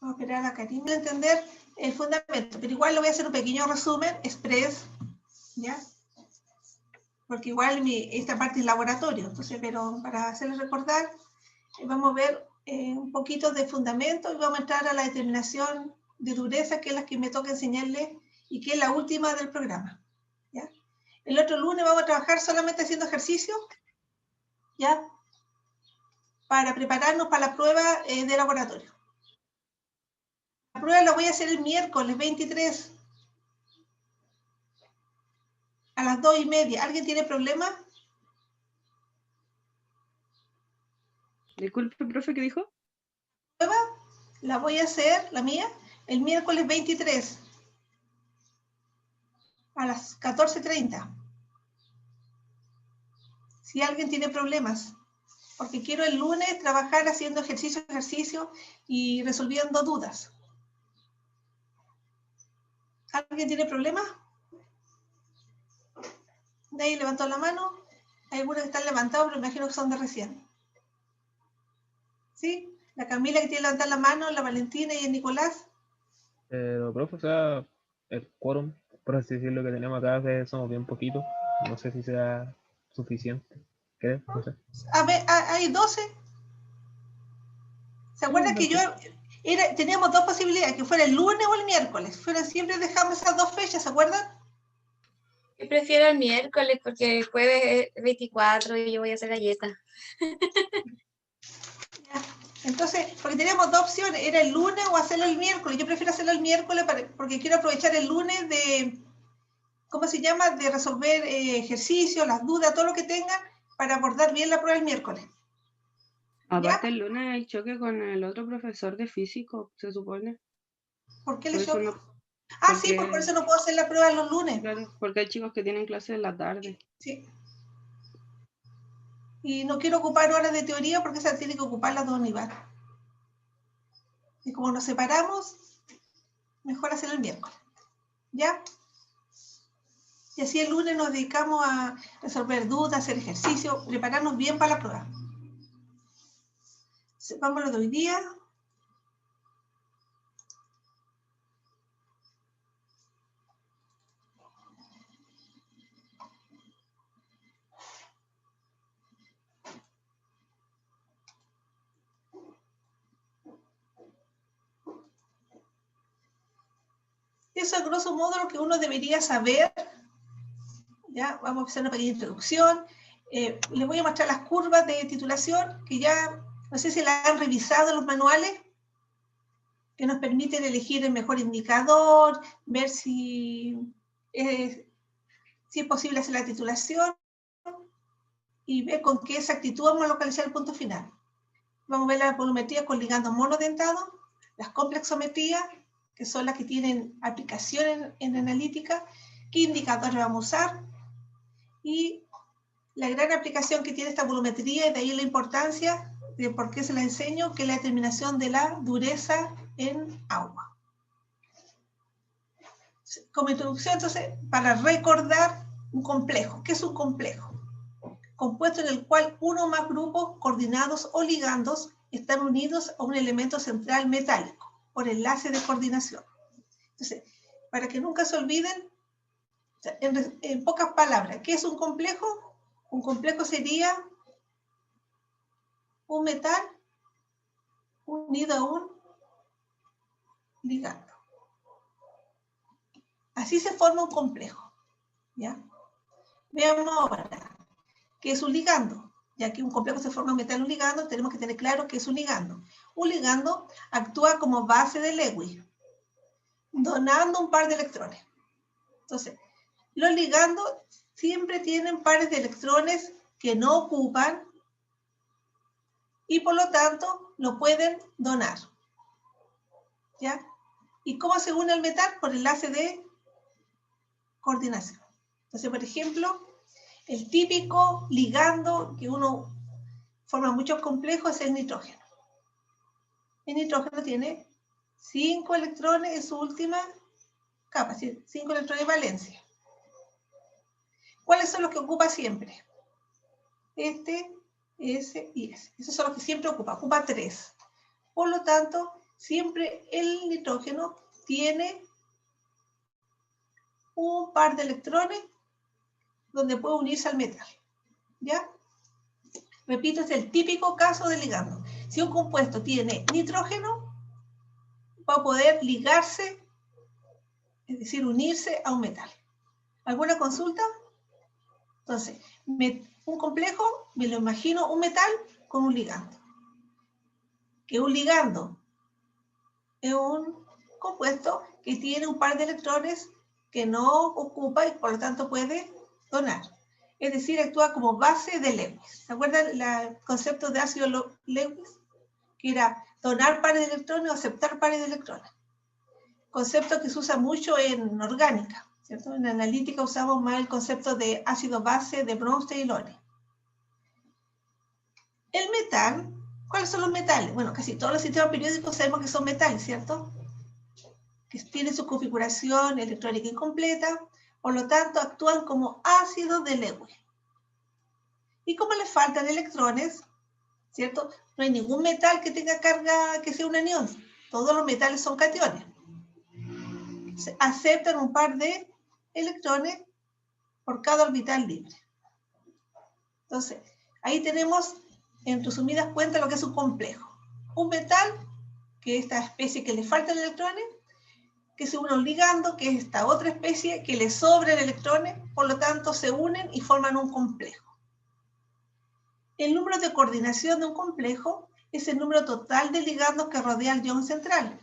Vamos a esperar a Karina a entender el fundamento, pero igual le voy a hacer un pequeño resumen express, ¿ya? Porque igual esta parte es laboratorio, entonces, pero para hacerles recordar, vamos a ver un poquito de fundamento y vamos a entrar a la determinación de dureza, que es la que me toca enseñarles y que es la última del programa, ¿ya? El otro lunes vamos a trabajar solamente haciendo ejercicio, ¿ya? Para prepararnos para la prueba de laboratorio. La prueba la voy a hacer el miércoles 23 a las 2:30. ¿Alguien tiene problema? Disculpe, profe, ¿qué dijo? La prueba la voy a hacer, la mía, el miércoles 23 a las 14:30. Si alguien tiene problemas, porque quiero el lunes trabajar haciendo ejercicio y resolviendo dudas. ¿Alguien tiene problemas? Nadie levantó la mano. Hay algunos que están levantados, pero me imagino que son de recién. ¿Sí? La Camila que tiene que levantar la mano, la Valentina y el Nicolás. Profe, o sea, el quórum, por así decirlo, que tenemos acá, que somos bien poquitos. No sé si sea suficiente. ¿Creo? No sé. A ver, hay 12. ¿Se acuerdan que teníamos dos posibilidades, que fuera el lunes o el miércoles? Siempre dejamos esas dos fechas, ¿se acuerdan? Yo prefiero el miércoles porque el jueves es 24 y yo voy a hacer galletas. Entonces, porque teníamos dos opciones, era el lunes o hacerlo el miércoles. Yo prefiero hacerlo el miércoles porque quiero aprovechar el lunes de, ¿cómo se llama?, de resolver ejercicios, las dudas, todo lo que tengan, para abordar bien la prueba el miércoles. Aparte, el lunes hay choque con el otro profesor de físico, se supone. ¿Por qué le choque? No, sí, por eso no puedo hacer la prueba los lunes. Claro, porque hay chicos que tienen clases en la tarde. Sí. Y no quiero ocupar horas de teoría porque esa tiene que ocupar las dos unidades. Y como nos separamos, mejor hacerlo el miércoles. ¿Ya? Y así el lunes nos dedicamos a resolver dudas, hacer ejercicio, prepararnos bien para la prueba. Vamos a lo de hoy día. Eso es grosso modo lo que uno debería saber. Ya, vamos a hacer una pequeña introducción. Les voy a mostrar las curvas de titulación, que ya, no sé si las han revisado en los manuales, que nos permiten elegir el mejor indicador, ver si es posible hacer la titulación y ver con qué exactitud vamos a localizar el punto final. Vamos a ver la volumetría con ligandos monodentados, las complexometrías, que son las que tienen aplicación en analítica, qué indicadores vamos a usar, y la gran aplicación que tiene esta volumetría, y de ahí la importancia de por qué se la enseño, que es la determinación de la dureza en agua. Como introducción, entonces, para recordar un complejo. ¿Qué es un complejo? Compuesto en el cual uno o más grupos coordinados o ligandos están unidos a un elemento central metálico por enlace de coordinación. Entonces, para que nunca se olviden, en pocas palabras, ¿qué es un complejo? Un complejo sería un metal unido a un ligando. Así se forma un complejo, ¿ya? Veamos ahora qué es un ligando. Ya que un complejo se forma un metal un ligando, tenemos que tener claro qué es un ligando. Un ligando actúa como base de Lewis, donando un par de electrones. Entonces, los ligandos siempre tienen pares de electrones que no ocupan y por lo tanto lo pueden donar. ¿Ya? ¿Y cómo se une el metal? Por enlace de coordinación. Entonces, por ejemplo, el típico ligando que uno forma muchos complejos es el nitrógeno. El nitrógeno tiene 5 electrones en su última capa, 5 electrones de valencia. ¿Cuáles son los que ocupa siempre? Este, ese y ese. Esos son los que siempre ocupa. Ocupa 3. Por lo tanto, siempre el nitrógeno tiene un par de electrones donde puede unirse al metal, ¿ya? Repito, es el típico caso de ligando. Si un compuesto tiene nitrógeno, va a poder ligarse, es decir, unirse a un metal. ¿Alguna consulta? Entonces, un complejo, me lo imagino un metal con un ligando. Que un ligando es un compuesto que tiene un par de electrones que no ocupa y por lo tanto puede donar. Es decir, actúa como base de Lewis. ¿Se acuerdan el concepto de ácido Lewis? Que era donar pares de electrones o aceptar pares de electrones. Concepto que se usa mucho en orgánica, ¿cierto? En analítica usamos más el concepto de ácido base de Bronsted y Lone. El metal, ¿cuáles son los metales? Bueno, casi todos los sistemas periódicos sabemos que son metales, ¿cierto? Que tienen su configuración electrónica incompleta, por lo tanto actúan como ácidos de Lewis. Y como les faltan electrones, ¿cierto? No hay ningún metal que tenga carga que sea un anión. Todos los metales son cationes. Aceptan un par de electrones por cada orbital libre. Entonces, ahí tenemos, en resumidas cuentas, lo que es un complejo. Un metal, que es esta especie que le faltan electrones, que se une a un ligando, que es esta otra especie que le sobran electrones, por lo tanto se unen y forman un complejo. El número de coordinación de un complejo es el número total de ligandos que rodea el ion central,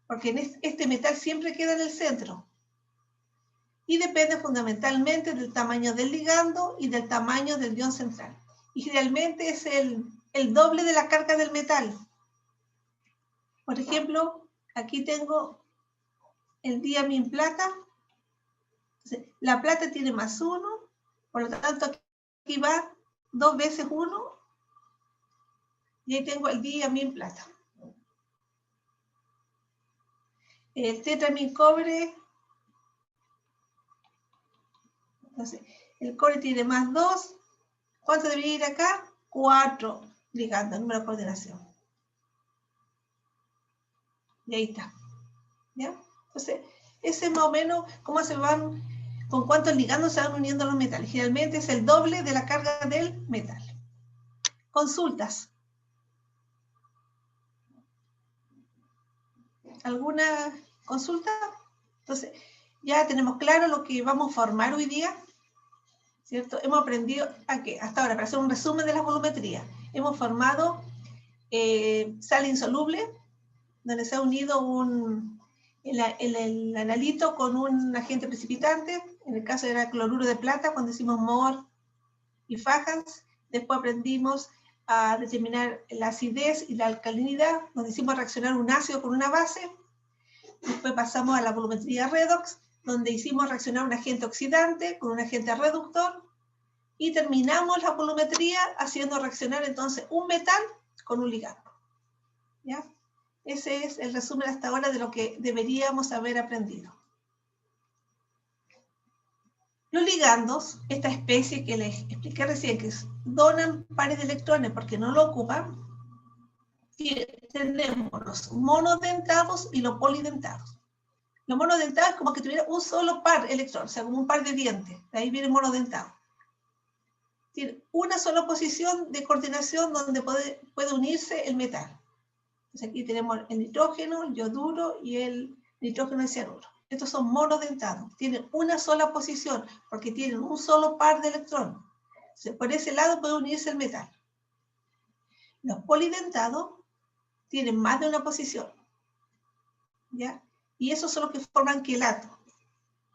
porque este metal siempre queda en el centro. Y depende fundamentalmente del tamaño del ligando y del tamaño del ion central. Y generalmente es el doble de la carga del metal. Por ejemplo, aquí tengo el diamine plata. Entonces, la plata tiene más 1, por lo tanto aquí va 2 veces 1, y ahí tengo el diamine plata. El tetramin cobre, entonces el cobre tiene más 2, ¿cuánto debería ir acá? 4 ligandos, número de coordinación. Y ahí está, ¿ya? Entonces, ese es más o menos cómo se van, con cuántos ligandos se van uniendo los metales. Generalmente es el doble de la carga del metal. Consultas. ¿Alguna consulta? Entonces, ya tenemos claro lo que vamos a formar hoy día, ¿cierto? Hemos aprendido a que hasta ahora, para hacer un resumen de la volumetría, hemos formado sal insoluble, donde se ha unido el analito con un agente precipitante. En el caso era cloruro de plata, cuando hicimos Mohr y Fajans. Después aprendimos a determinar la acidez y la alcalinidad, donde hicimos reaccionar un ácido con una base. Después pasamos a la volumetría redox, donde hicimos reaccionar un agente oxidante con un agente reductor. Y terminamos la volumetría haciendo reaccionar entonces un metal con un ligando. ¿Ya? Ese es el resumen hasta ahora de lo que deberíamos haber aprendido. Los ligandos, esta especie que les expliqué recién, que donan pares de electrones porque no lo ocupan, tenemos los monodentados y los polidentados. Los monodentados es como que tuviera un solo par de electrones, o sea, como un par de dientes. De ahí viene monodentado. Tiene una sola posición de coordinación donde puede unirse el metal. Entonces aquí tenemos el nitrógeno, el yoduro y el nitrógeno y cianuro. Estos son monodentados, tienen una sola posición porque tienen un solo par de electrones. Entonces, por ese lado puede unirse el metal. Los polidentados tienen más de una posición, ¿ya? Y esos son los que forman quelato.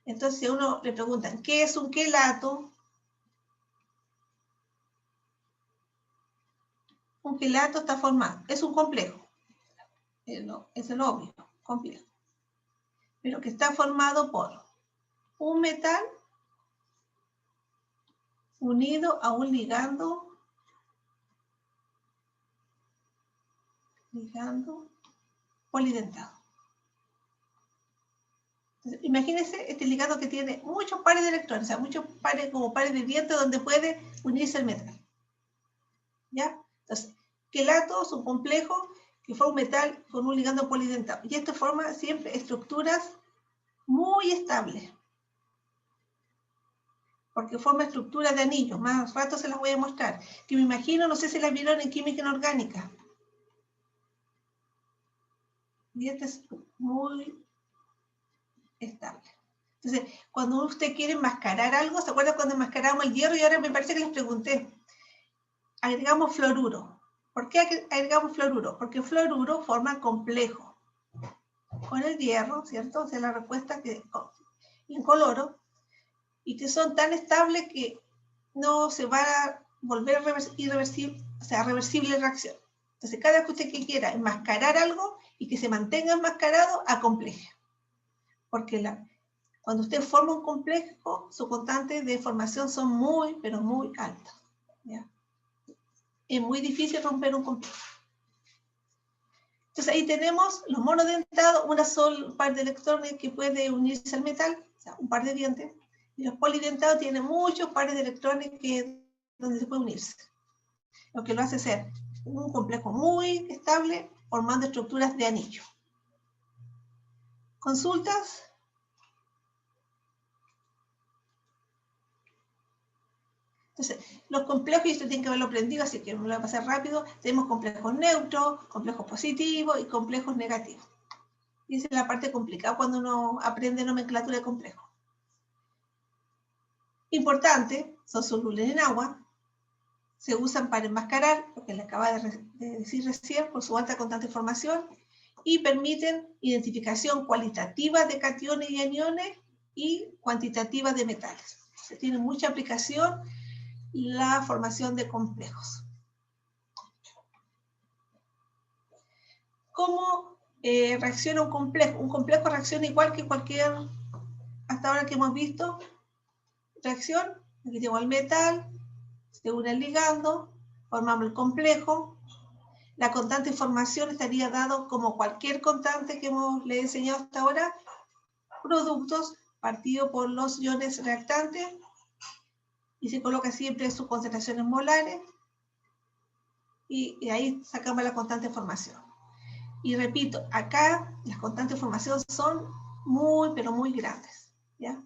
Entonces, si a uno le preguntan, ¿qué es un quelato? Un quelato está formado, es un complejo. Es el obvio, complejo. Pero que está formado por un metal unido a un ligando polidentado. Entonces, imagínense este ligando que tiene muchos pares de electrones, o sea, muchos pares como pares de dientes donde puede unirse el metal. ¿Ya? Entonces, quelato es un complejo que forma un metal con un ligando polidentado. Y esto forma siempre estructuras muy estables, porque forma estructuras de anillos. Más rato se las voy a mostrar, que me imagino, no sé si las vieron en química inorgánica. Y este es muy estable. Entonces, cuando usted quiere enmascarar algo, ¿se acuerdan cuando enmascaramos el hierro? Y ahora me parece que les pregunté. Agregamos fluoruro. ¿Por qué agregamos fluoruro? Porque el fluoruro forma complejo con el hierro, ¿cierto? O sea, la respuesta que incoloro, y que son tan estables que no se va a volver irreversible, o sea, reversible la reacción. Entonces, cada vez que usted quiera enmascarar algo y que se mantenga enmascarado, acompleje. Porque cuando usted forma un complejo, sus constantes de formación son muy, pero muy altas. ¿Ya? Es muy difícil romper un complejo. Entonces ahí tenemos los monodentados, una sola par de electrones que puede unirse al metal, o sea, un par de dientes. Y los polidentados tienen muchos pares de electrones donde se puede unirse. Lo que lo hace ser un complejo muy estable, formando estructuras de anillo. ¿Consultas? Entonces, los complejos, y esto tiene que haberlo aprendido, así que me lo voy a pasar rápido. Tenemos complejos neutros, complejos positivos y complejos negativos. Y esa es la parte complicada cuando uno aprende nomenclatura de complejos. Importante, son solubles en agua, se usan para enmascarar, lo que le acaba de decir recién, por su alta constante de formación, y permiten identificación cualitativa de cationes y aniones y cuantitativa de metales. Se tiene mucha aplicación la formación de complejos. ¿Cómo reacciona un complejo? Un complejo reacciona igual que cualquier, hasta ahora que hemos visto, reacción. Aquí tengo el metal, se une el ligando, formamos el complejo. La constante de formación estaría dado como cualquier constante que le he enseñado hasta ahora, productos partidos por los iones reactantes, y se coloca siempre sus concentraciones molares, y ahí sacamos la constante de formación. Y repito, acá las constantes de formación son muy, pero muy grandes, ¿ya?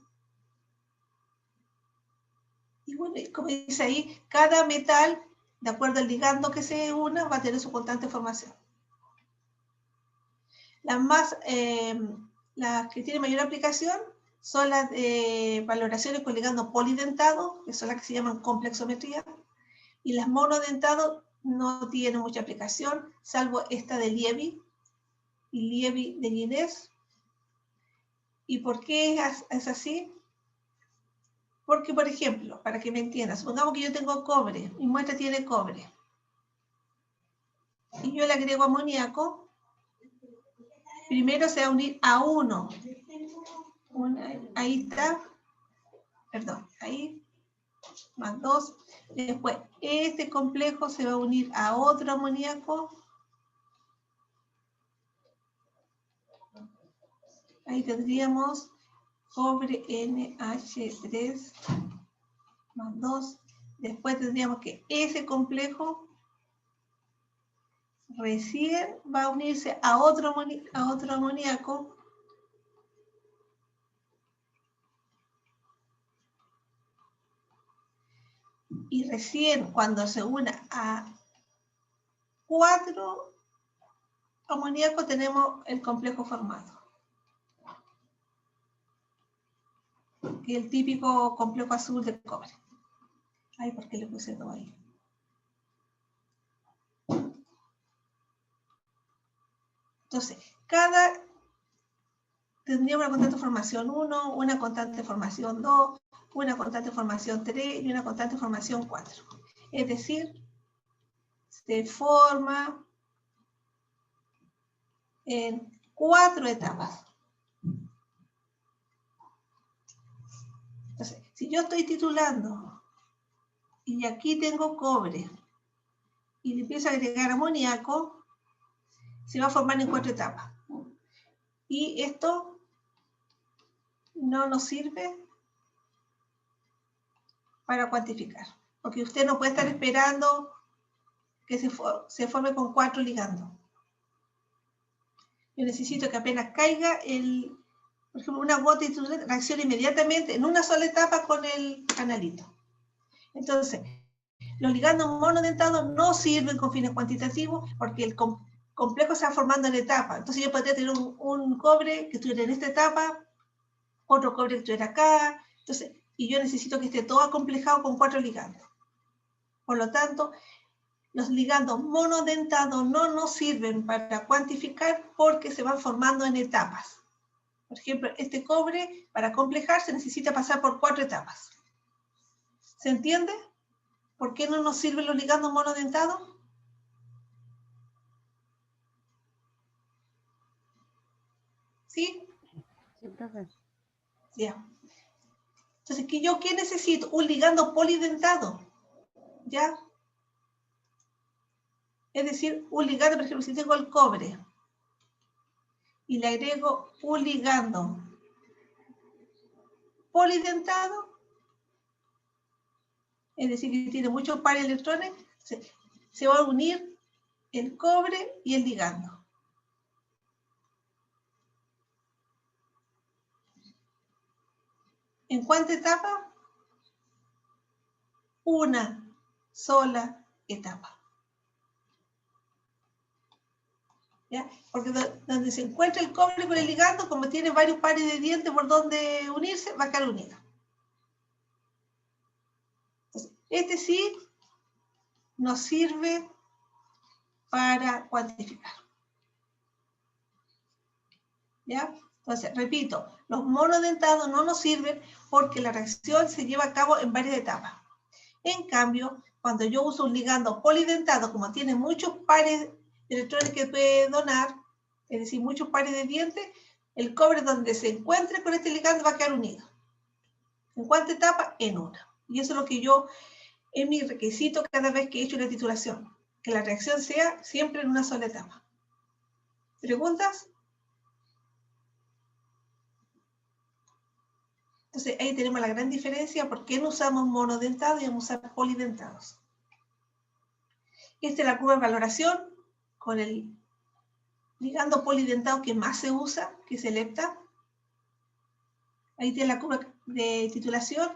Y bueno, como dice ahí, cada metal, de acuerdo al ligando que se una, va a tener su constante de formación. Las que tienen mayor aplicación son las valoraciones con ligando polidentado, que son las que se llaman complexometría, y las monodentados no tienen mucha aplicación, salvo esta de Liebig y Liebig de Ginés. ¿Y por qué es así? Porque, por ejemplo, para que me entiendas, supongamos que yo tengo cobre, mi muestra tiene cobre, y yo le agrego amoníaco, primero se va a unir a uno. Ahí está, perdón, ahí, más 2. Después, este complejo se va a unir a otro amoníaco. Ahí tendríamos cobre NH3 más 2. Después tendríamos que ese complejo recién va a unirse a otro amoníaco. Y recién cuando se una a 4 amoníacos tenemos el complejo formado. Que es el típico complejo azul de cobre. Ay, ¿por qué le puse 2 ahí? Entonces, tendría una constante de formación 1, una constante de formación 2, una constante de formación 3 y una constante de formación 4. Es decir, se forma en 4 etapas. Entonces, si yo estoy titulando y aquí tengo cobre y le empiezo a agregar amoníaco, se va a formar en 4 etapas. Y esto no nos sirve para cuantificar, porque usted no puede estar esperando que se forme con 4 ligandos. Yo necesito que apenas caiga por ejemplo, una gota de titulante, reaccione inmediatamente en una sola etapa con el analito. Entonces, los ligandos monodentados no sirven con fines cuantitativos porque el complejo se va formando en etapas. Entonces yo podría tener un cobre que estuviera en esta etapa, otro cobre que estuviera acá, entonces, y yo necesito que esté todo acomplejado con 4 ligandos. Por lo tanto, los ligandos monodentados no nos sirven para cuantificar porque se van formando en etapas. Por ejemplo, este cobre, para complejarse, necesita pasar por 4 etapas. ¿Se entiende? ¿Por qué no nos sirven los ligandos monodentados? ¿Sí? Sí, profe. Ya. Entonces, ¿qué necesito? Un ligando polidentado. ¿Ya? Es decir, un ligando, por ejemplo, si tengo el cobre y le agrego un ligando polidentado, es decir, que tiene muchos pares de electrones, se va a unir el cobre y el ligando. ¿En cuánta etapa? Una sola etapa. ¿Ya? Porque donde se encuentra el cobre con el ligando, como tiene varios pares de dientes por donde unirse, va a quedar unido. Entonces, este sí nos sirve para cuantificar. ¿Ya? Entonces, repito, los monodentados no nos sirven porque la reacción se lleva a cabo en varias etapas. En cambio, cuando yo uso un ligando polidentado, como tiene muchos pares de electrones que puede donar, es decir, muchos pares de dientes, el cobre donde se encuentre con este ligando va a quedar unido. ¿En cuánta etapa? En una. Y eso es lo que es mi requisito cada vez que he hecho una titulación, que la reacción sea siempre en una sola etapa. ¿Preguntas? Entonces ahí tenemos la gran diferencia, ¿por qué no usamos monodentados y vamos a usar polidentados? Esta es la curva de valoración con el ligando polidentado que más se usa, que es el lepta. Ahí tiene la curva de titulación,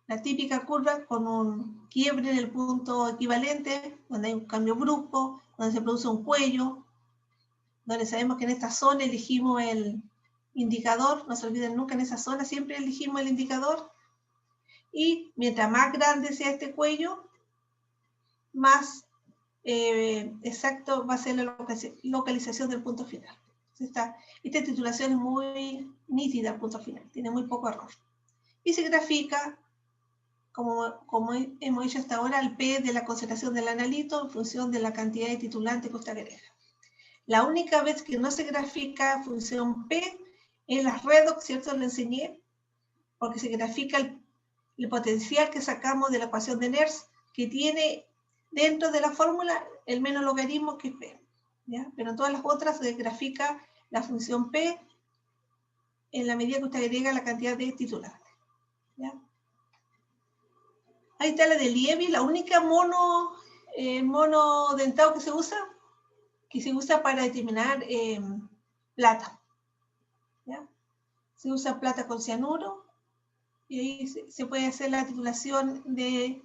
la típica curva con un quiebre en el punto equivalente, donde hay un cambio brusco, donde se produce un cuello, donde sabemos que en esta zona elegimos el indicador, no se olviden nunca en esa zona, siempre elegimos el indicador, y mientras más grande sea este cuello, más exacto va a ser la localización del punto final. Esta titulación es muy nítida al punto final, tiene muy poco error. Y se grafica, como hemos hecho hasta ahora, el P de la concentración del analito en función de la cantidad de titulante que usted agrega. La única vez que no se grafica función P es la redox, ¿cierto? Lo enseñé, porque se grafica el potencial que sacamos de la ecuación de Nernst, que tiene dentro de la fórmula el menos logaritmo que es P. ¿Ya? Pero en todas las otras se grafica la función P en la medida que usted agrega la cantidad de titulantes. ¿Ya? Ahí está la de Lievi, la única monodentado que se usa para determinar plata. ¿Ya? Se usa plata con cianuro y ahí se puede hacer la titulación de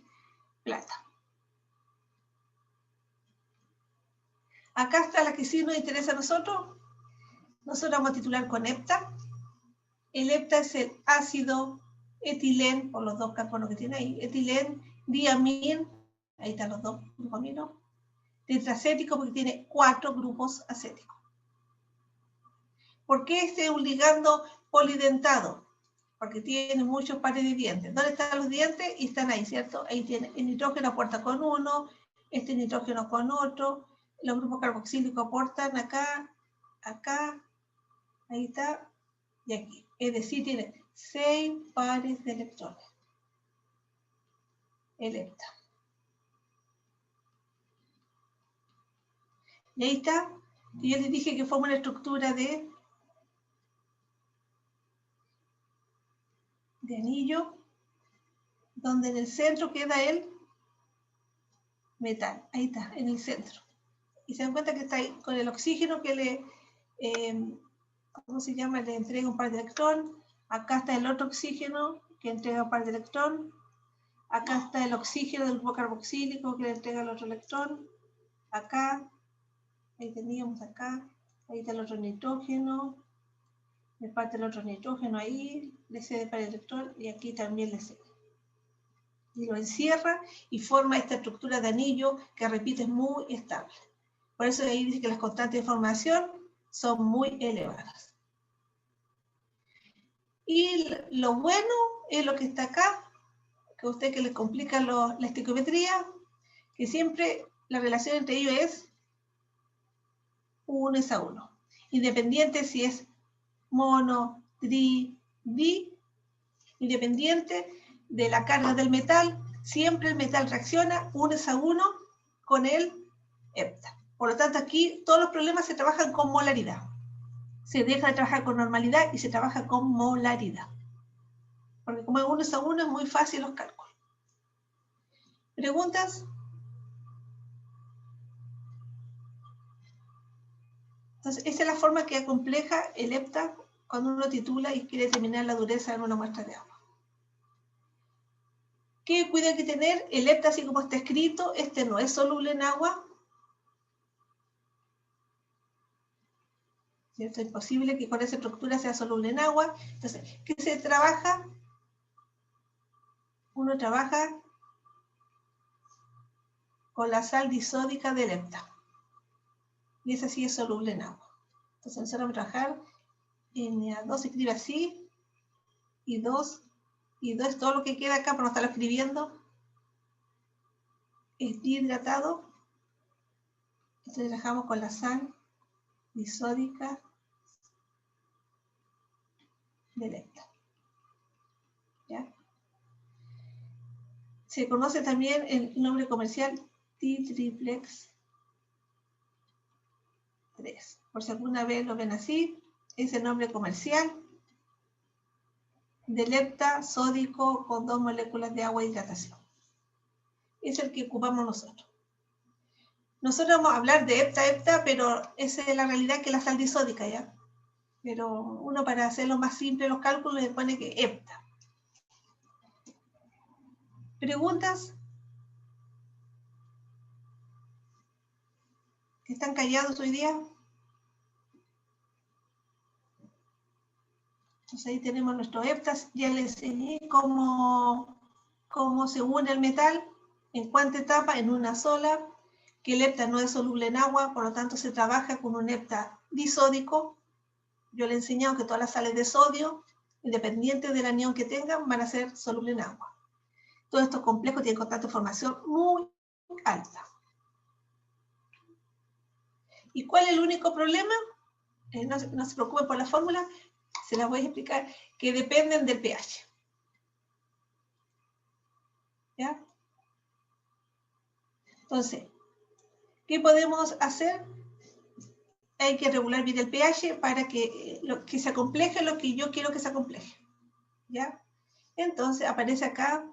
plata. Acá está la que sí nos interesa a nosotros. Nosotros vamos a titular con hepta. El hepta es el ácido etilén, por los 2 carbonos que tiene ahí, etilén, diamín, ahí están los 2 grupos aminos, tetracético porque tiene 4 grupos acéticos. ¿Por qué este es un ligando polidentado? Porque tiene muchos pares de dientes. ¿Dónde están los dientes? Y están ahí, ¿cierto? Ahí tiene el nitrógeno aporta con uno, este nitrógeno con otro, los grupos carboxílicos aportan acá, acá, ahí está, y aquí. Es decir, tiene 6 pares de electrones. El hepta. Y ahí está. Y yo les dije que forma una estructura de anillo, donde en el centro queda el metal. Ahí está, en el centro. Y se dan cuenta que está ahí con el oxígeno que le ¿cómo se llama? Le entrega un par de electrones. Acá está el otro oxígeno que entrega un par de electrones. Acá está el oxígeno del grupo carboxílico que le entrega el otro electrón. Acá, ahí teníamos acá, ahí está el otro nitrógeno. Le parte el otro nitrógeno ahí, le cede para el electrón y aquí también le cede. Y lo encierra y forma esta estructura de anillo que, repito, es muy estable. Por eso ahí dice que las constantes de formación son muy elevadas. Y lo bueno es lo que está acá, que a usted que les complica la estequiometría, que siempre la relación entre ellos es 1:1. Independiente si es mono, tri, di, independiente de la carga del metal, siempre el metal reacciona 1:1 con el hepta. Por lo tanto, aquí todos los problemas se trabajan con molaridad. Se deja de trabajar con normalidad y se trabaja con molaridad. Porque como es 1:1 es muy fácil los cálculos. ¿Preguntas? Entonces, esa es la forma que acompleja el hepta cuando uno titula y quiere determinar la dureza en una muestra de agua. ¿Qué cuidado hay que tener? El hepta, así como está escrito, este no es soluble en agua. ¿Cierto? Es imposible que con esa estructura sea soluble en agua. Entonces, ¿qué se trabaja? Uno trabaja con la sal disódica del hepta. Y esa sí es soluble en agua. Entonces, nosotros vamos a trabajar Na2, se escribe así, y 2 es todo lo que queda acá, para no estarlo escribiendo. Es dihidratado. Entonces, trabajamos con la sal disódica del hepta. ¿Ya? Se conoce también el nombre comercial T-triplex 3. Por si alguna vez lo ven así, es el nombre comercial del hepta sódico con 2 moléculas de agua e hidratación. Es el que ocupamos nosotros. Nosotros vamos a hablar de hepta, pero esa es la realidad que es la sal disódica, ¿ya? Pero uno, para hacerlo más simple los cálculos, le pone que hepta. ¿Preguntas? ¿Están callados hoy día? Entonces ahí tenemos nuestros heptas. Ya les enseñé cómo se une el metal, en cuánta etapa, en una sola, que el hepta no es soluble en agua, por lo tanto se trabaja con un hepta disódico. Yo le he enseñado que todas las sales de sodio, independientes del anión que tengan, van a ser solubles en agua. Todos estos complejos tienen constante de formación muy alta. ¿Y cuál es el único problema? No se preocupen por la fórmula, se las voy a explicar, que dependen del pH. ¿Ya? Entonces, ¿qué podemos hacer? Hay que regular bien el pH para que se acompleje lo que yo quiero que se acompleje. ¿Ya? Entonces, aparece acá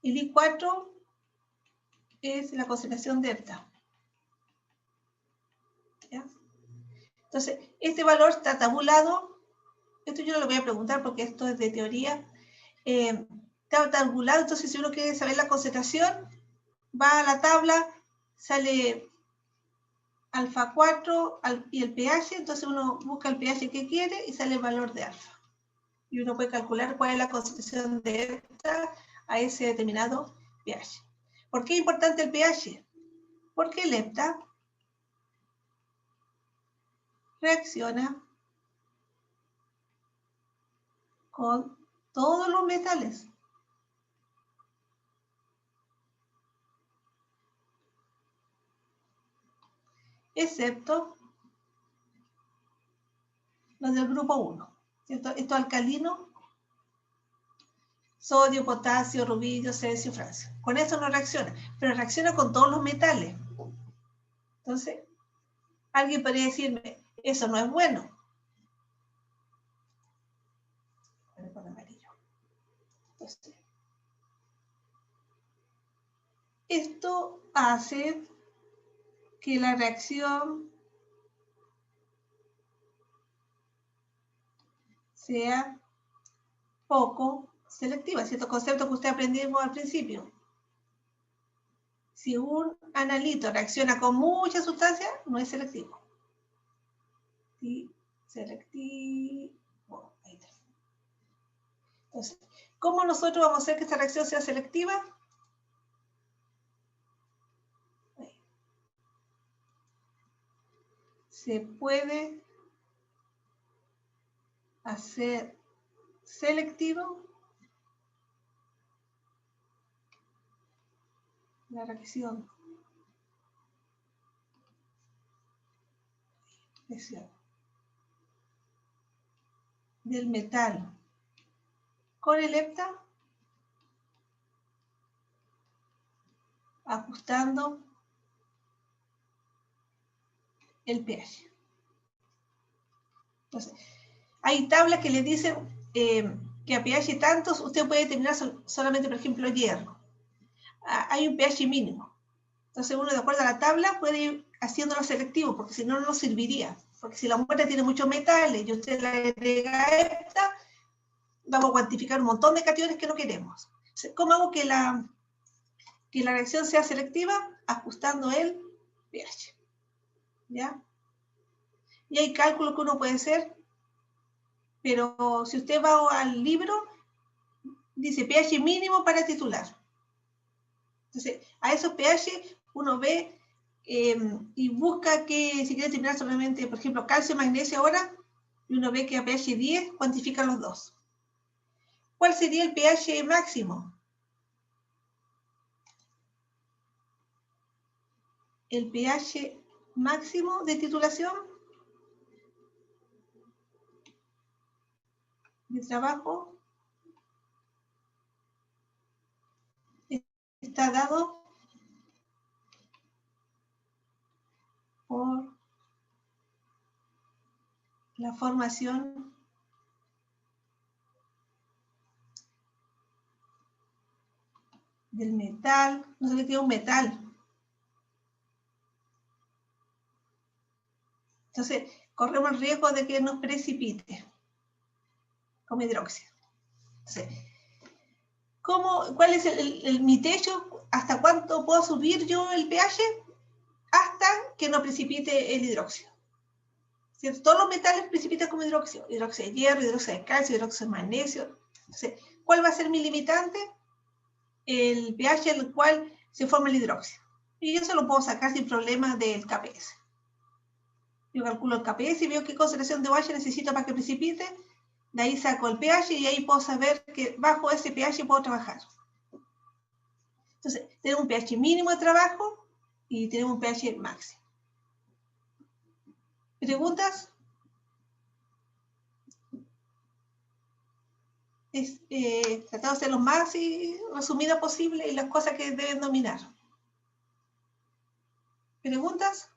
el I4 es la concentración de hepta. ¿Ya? Entonces, este valor está tabulado. Esto yo no lo voy a preguntar porque esto es de teoría. Está tabulado, entonces si uno quiere saber la concentración, va a la tabla, sale alfa 4 y el pH, entonces uno busca el pH que quiere y sale el valor de alfa. Y uno puede calcular cuál es la concentración de hepta a ese determinado pH. ¿Por qué es importante el pH? Porque el hepta reacciona con todos los metales. Excepto los del grupo 1. Esto alcalino, sodio, potasio, rubidio, cesio, francio. Con eso no reacciona, pero reacciona con todos los metales. Entonces, alguien podría decirme, eso no es bueno. Entonces, esto hace que la reacción sea poco selectiva, cierto concepto que usted aprendimos al principio. Si un analito reacciona con mucha sustancia, no es selectivo. Y selectivo. Ahí está. Entonces, ¿cómo nosotros vamos a hacer que esta reacción sea selectiva? Se puede hacer selectivo la reacción del metal con el hepta ajustando el pH. Entonces, hay tablas que le dicen que a pH tantos usted puede determinar solamente, por ejemplo, hierro. Hay un pH mínimo. Entonces uno, de acuerdo a la tabla, puede ir haciéndolo selectivo, porque si no, no serviría. Porque si la muestra tiene muchos metales y usted le agrega hepta, vamos a cuantificar un montón de cationes que no queremos. ¿Cómo hago que la reacción sea selectiva? Ajustando el pH. ¿Ya? Y hay cálculos que uno puede hacer, pero si usted va al libro, dice pH mínimo para titular. Entonces, a esos pH uno ve y busca que, si quiere determinar solamente, por ejemplo, calcio y magnesio ahora, y uno ve que a pH 10 cuantifica los dos. ¿Cuál sería el pH máximo? El pH máximo de titulación de trabajo está dado por la formación del metal, no se le queda un metal. Entonces, corremos el riesgo de que nos precipite como hidróxido. Entonces, ¿cuál es mi techo? ¿Hasta cuánto puedo subir yo el pH? Hasta que no precipite el hidróxido. ¿Cierto? Todos los metales precipitan como hidróxido. Hidróxido de hierro, hidróxido de calcio, hidróxido de magnesio. Entonces, ¿cuál va a ser mi limitante? El pH en el cual se forma el hidróxido. Y yo se lo puedo sacar sin problemas del KPS. Yo calculo el KPS y veo qué concentración de OH necesito para que precipite. De ahí saco el pH y ahí puedo saber que bajo ese pH puedo trabajar. Entonces, tenemos un pH mínimo de trabajo y tenemos un pH máximo. ¿Preguntas? Tratado de ser lo más resumida posible y las cosas que deben dominar. ¿Preguntas?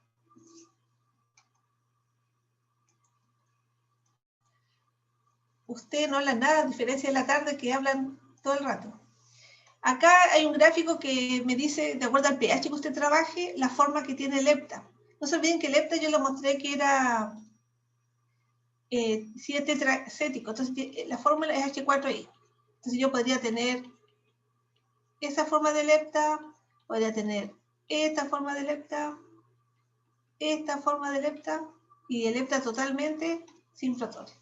Usted no habla nada, a diferencia de la tarde que hablan todo el rato. Acá hay un gráfico que me dice, de acuerdo al pH que usted trabaje, la forma que tiene el hepta. No se olviden que el hepta yo le mostré que era 7 tetracético, entonces la fórmula es H4I. Entonces yo podría tener esa forma del hepta, podría tener esta forma del hepta, esta forma del hepta, y el hepta totalmente sin protones.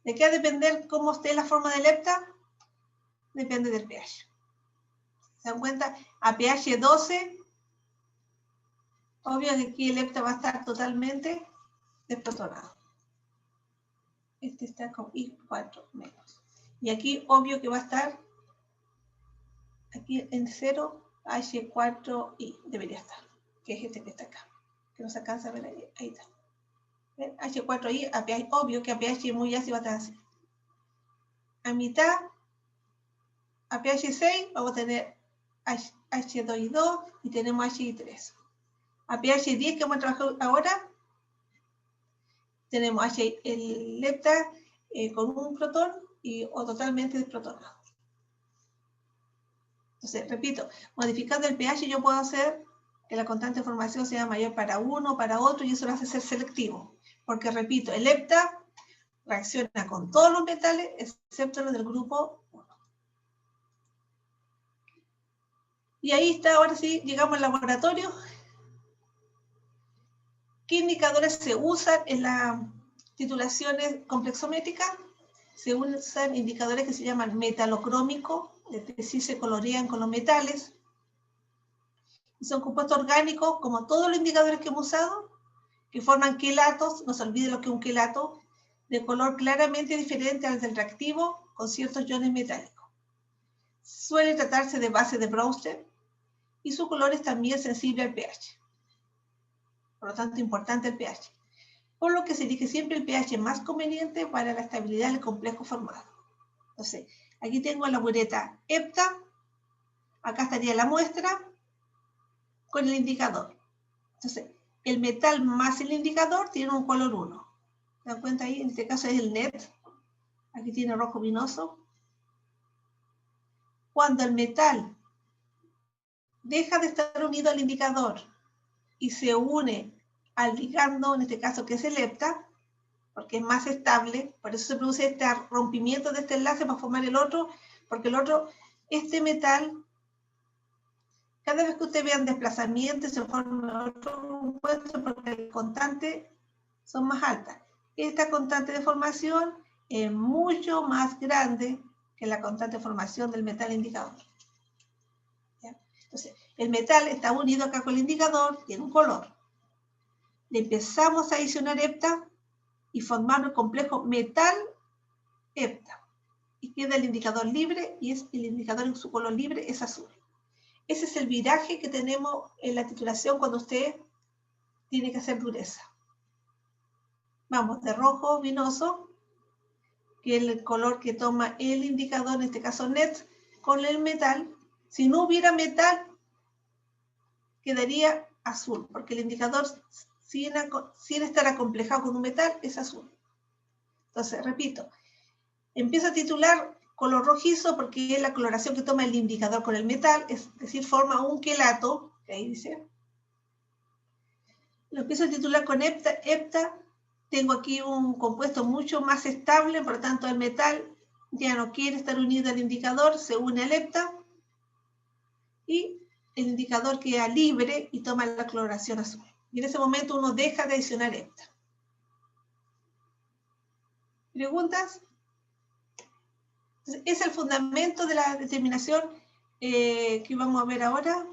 ¿De qué va a depender cómo esté la forma del hepta? Depende del pH. ¿Se dan cuenta? A pH 12, obvio que aquí el hepta va a estar totalmente desprotonado. Este está con I4 menos. Y aquí, obvio que va a estar aquí en 0, H4I debería estar, que es este que está acá, que no se alcanza a ver ahí, ahí está. ¿Ven? H4I, a pH, obvio que a pH muy ácido va a estar así. A mitad, a pH 6, vamos a tener H2I2 y tenemos HI3. A pH 10, que vamos a trabajar ahora, tenemos el lepta con un protón o totalmente desprotonado. Entonces, repito, modificando el pH yo puedo hacer que la constante de formación sea mayor para uno, para otro, y eso lo hace ser selectivo. Porque, repito, el lepta, reacciona con todos los metales, excepto los del grupo 1. Y ahí está, ahora sí, llegamos al laboratorio. ¿Qué indicadores se usan en las titulaciones complexométricas? Se usan indicadores que se llaman metalocrómicos, es decir, se colorean con los metales. Y son compuestos orgánicos, como todos los indicadores que hemos usado, que forman quelatos, no se olvide lo que es un quelato, de color claramente diferente al del reactivo, con ciertos iones metálicos. Suele tratarse de base de Brewster, y su color es también sensible al pH. Por lo tanto, importante el pH. Por lo que se elige siempre el pH más conveniente para la estabilidad del complejo formado. Entonces, aquí tengo la bureta hepta, acá estaría la muestra con el indicador. Entonces, el metal más el indicador tiene un color 1. ¿Se dan cuenta ahí? En este caso es el NET. Aquí tiene rojo vinoso. Cuando el metal deja de estar unido al indicador y se une al ligando, en este caso que es el hepta, porque es más estable, por eso se produce este rompimiento de este enlace para formar el otro, porque el otro, este metal, cada vez que ustedes vean desplazamiento se forma otro compuesto porque las constantes son más altas. Esta constante de formación es mucho más grande que la constante de formación del metal indicador. ¿Ya? Entonces, el metal está unido acá con el indicador, tiene un color. Le empezamos a adicionar hepta y formar el complejo metal-hepta. Y queda el indicador libre, y el indicador en su color libre es azul. Ese es el viraje que tenemos en la titulación cuando usted tiene que hacer dureza. Vamos de rojo vinoso, que es el color que toma el indicador, en este caso NET, con el metal. Si no hubiera metal, quedaría azul, porque el indicador, sin estar acomplejado con un metal, es azul. Entonces, repito, empiezo a titular color rojizo porque es la coloración que toma el indicador con el metal, es decir, forma un quelato, que ahí dice. Lo empiezo a titular con hepta. Tengo aquí un compuesto mucho más estable, por lo tanto el metal ya no quiere estar unido al indicador, se une al hepta y el indicador queda libre y toma la coloración azul. Y en ese momento uno deja de adicionar hepta. ¿Preguntas? Entonces, es el fundamento de la determinación que vamos a ver ahora.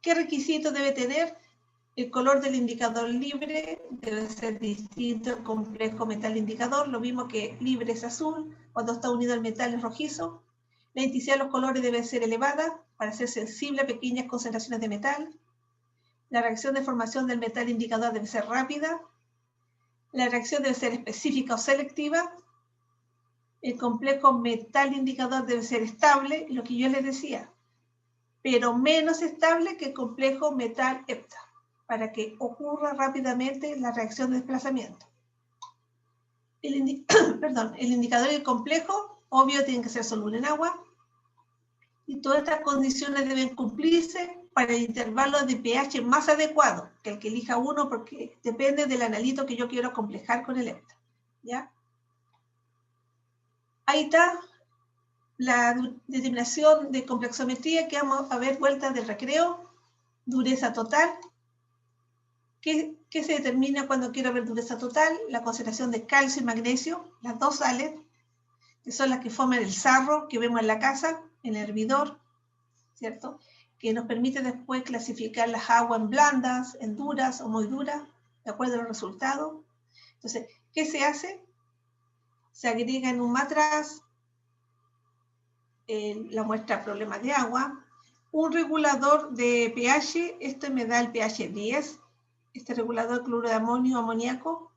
¿Qué requisitos debe tener? El color del indicador libre debe ser distinto al complejo metal indicador. Lo mismo que libre es azul, cuando está unido al metal es rojizo. La intensidad de los colores debe ser elevada para ser sensible a pequeñas concentraciones de metal. La reacción de formación del metal indicador debe ser rápida. La reacción debe ser específica o selectiva. El complejo metal indicador debe ser estable, lo que yo les decía, pero menos estable que el complejo metal hepta, para que ocurra rápidamente la reacción de desplazamiento. El indicador y el complejo, obvio, tienen que ser solubles en agua, y todas estas condiciones deben cumplirse para el intervalo de pH más adecuado, que el que elija uno, porque depende del analito que yo quiero complejar con el hepta. ¿Ya? Ahí está la determinación de complexometría que vamos a ver vuelta del recreo. Dureza total. ¿Qué se determina cuando quiero ver dureza total? La concentración de calcio y magnesio, las dos sales, que son las que forman el sarro que vemos en la casa, en el hervidor, ¿cierto? Que nos permite después clasificar las aguas en blandas, en duras o muy duras, de acuerdo a los resultados. Entonces, ¿qué se hace? Se agrega en un matraz la muestra problemas de agua, un regulador de pH, este me da el pH 10, este regulador cloruro de amonio, amoníaco,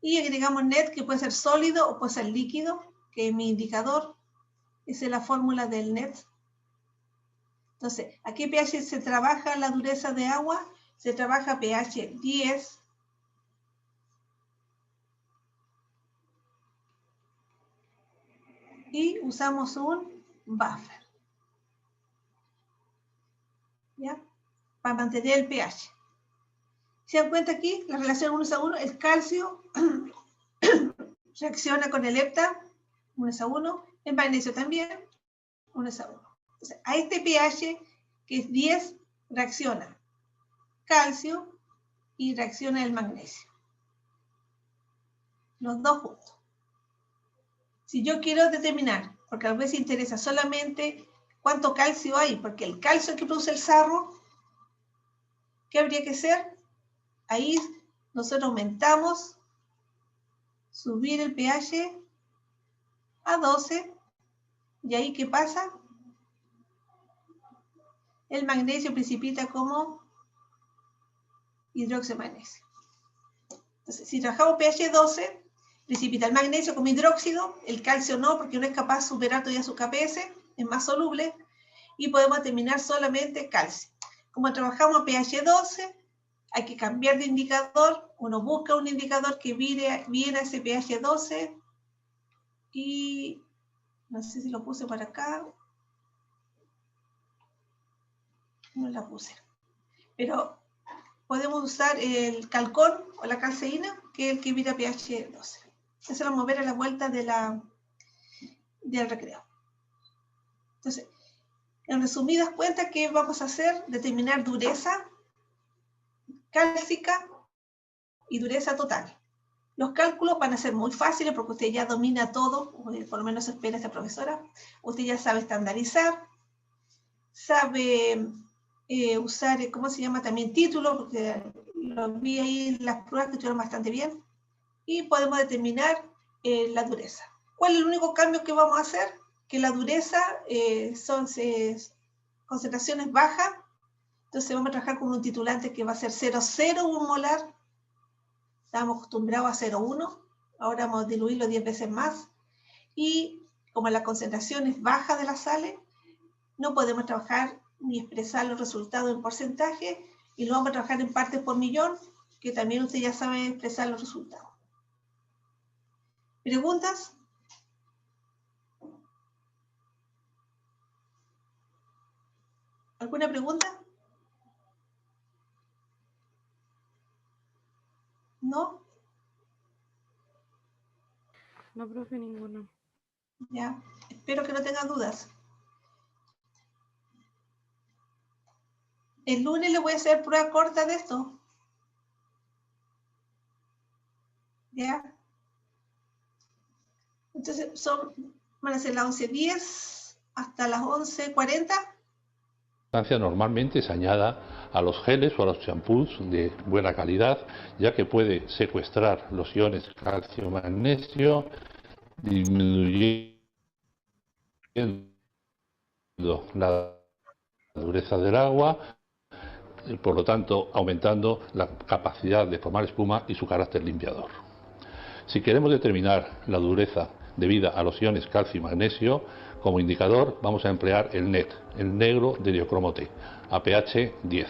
y agregamos NET, que puede ser sólido o puede ser líquido, que es mi indicador, esa es la fórmula del NET. Entonces, ¿a qué pH se trabaja la dureza de agua? Se trabaja pH 10, y usamos un buffer, ¿ya? Para mantener el pH. ¿Se dan cuenta aquí? La relación 1:1, el calcio reacciona con el hepta, 1:1, el magnesio también, 1:1. Entonces, a este pH, que es 10, reacciona calcio y reacciona el magnesio. Los dos juntos. Si yo quiero determinar, porque a veces interesa solamente cuánto calcio hay, porque el calcio que produce el sarro, ¿qué habría que hacer? Ahí nosotros aumentamos, subir el pH a 12, y ahí ¿qué pasa? El magnesio precipita como hidróxido de magnesio. Entonces, si trabajamos pH 12, precipita el magnesio como hidróxido, el calcio no, porque no es capaz de superar todavía su KPS, es más soluble, y podemos determinar solamente calcio. Como trabajamos pH 12, hay que cambiar de indicador, uno busca un indicador que viene a ese pH 12, y no sé si lo puse para acá, no la puse, pero podemos usar el calcón o la calceína, que es el que viene a pH 12. Eso lo vamos a ver a la vuelta del recreo. Entonces, en resumidas cuentas, ¿qué vamos a hacer? Determinar dureza cálcica y dureza total. Los cálculos van a ser muy fáciles porque usted ya domina todo, o por lo menos espera esta profesora. Usted ya sabe estandarizar, sabe usar, ¿cómo se llama? También título, porque lo vi ahí en las pruebas que estuvieron bastante bien. Y podemos determinar la dureza. ¿Cuál es el único cambio que vamos a hacer? Que la dureza son concentraciones bajas. Entonces vamos a trabajar con un titulante que va a ser 0,01 molar. Estábamos acostumbrados a 0,1. Ahora vamos a diluirlo 10 veces más. Y como la concentración es baja de las sales, no podemos trabajar ni expresar los resultados en porcentaje, y lo vamos a trabajar en partes por millón, que también usted ya sabe expresar los resultados. ¿Preguntas? ¿Alguna pregunta? ¿No? No, profe, ninguno. Ya, espero que no tengan dudas. El lunes le voy a hacer prueba corta de esto. ¿Ya? Entonces van a ser las 11:10 hasta las 11:40. Normalmente se añada a los geles o a los champús de buena calidad, ya que puede secuestrar los iones calcio y magnesio, disminuyendo la dureza del agua, y por lo tanto aumentando la capacidad de formar espuma y su carácter limpiador. Si queremos determinar la dureza debida a los iones calcio y magnesio, como indicador vamos a emplear el NET, el negro de diocromo T, a pH 10.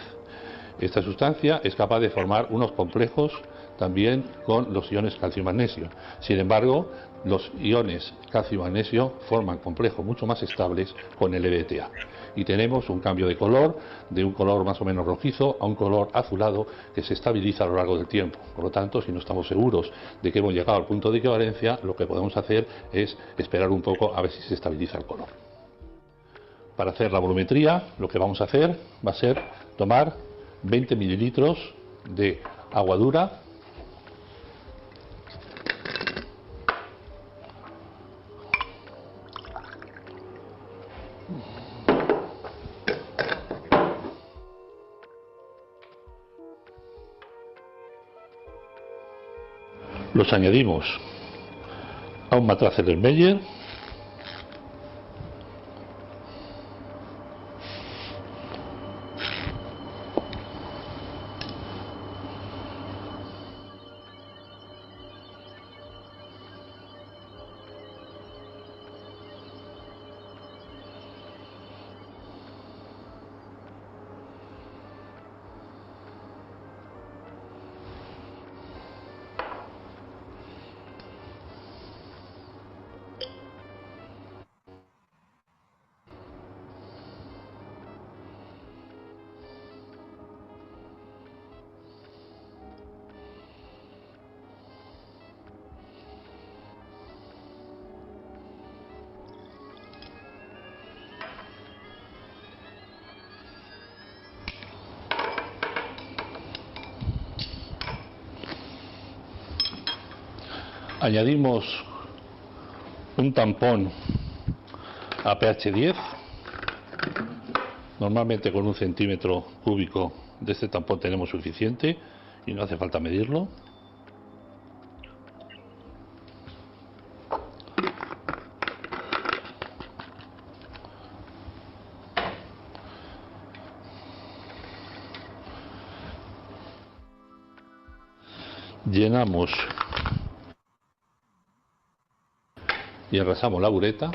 Esta sustancia es capaz de formar unos complejos también con los iones calcio y magnesio. Sin embargo, los iones calcio y magnesio forman complejos mucho más estables con el EBTA. Y tenemos un cambio de color, de un color más o menos rojizo a un color azulado que se estabiliza a lo largo del tiempo. Por lo tanto, si no estamos seguros de que hemos llegado al punto de equivalencia, lo que podemos hacer es esperar un poco a ver si se estabiliza el color. Para hacer la volumetría, lo que vamos a hacer va a ser tomar 20 mililitros de agua dura, los añadimos a un matraz Erlenmeyer, Añadimos un tampón a pH 10. Normalmente con 1 centímetro cúbico de este tampón tenemos suficiente y no hace falta medirlo. Llenamos y enrasamos la bureta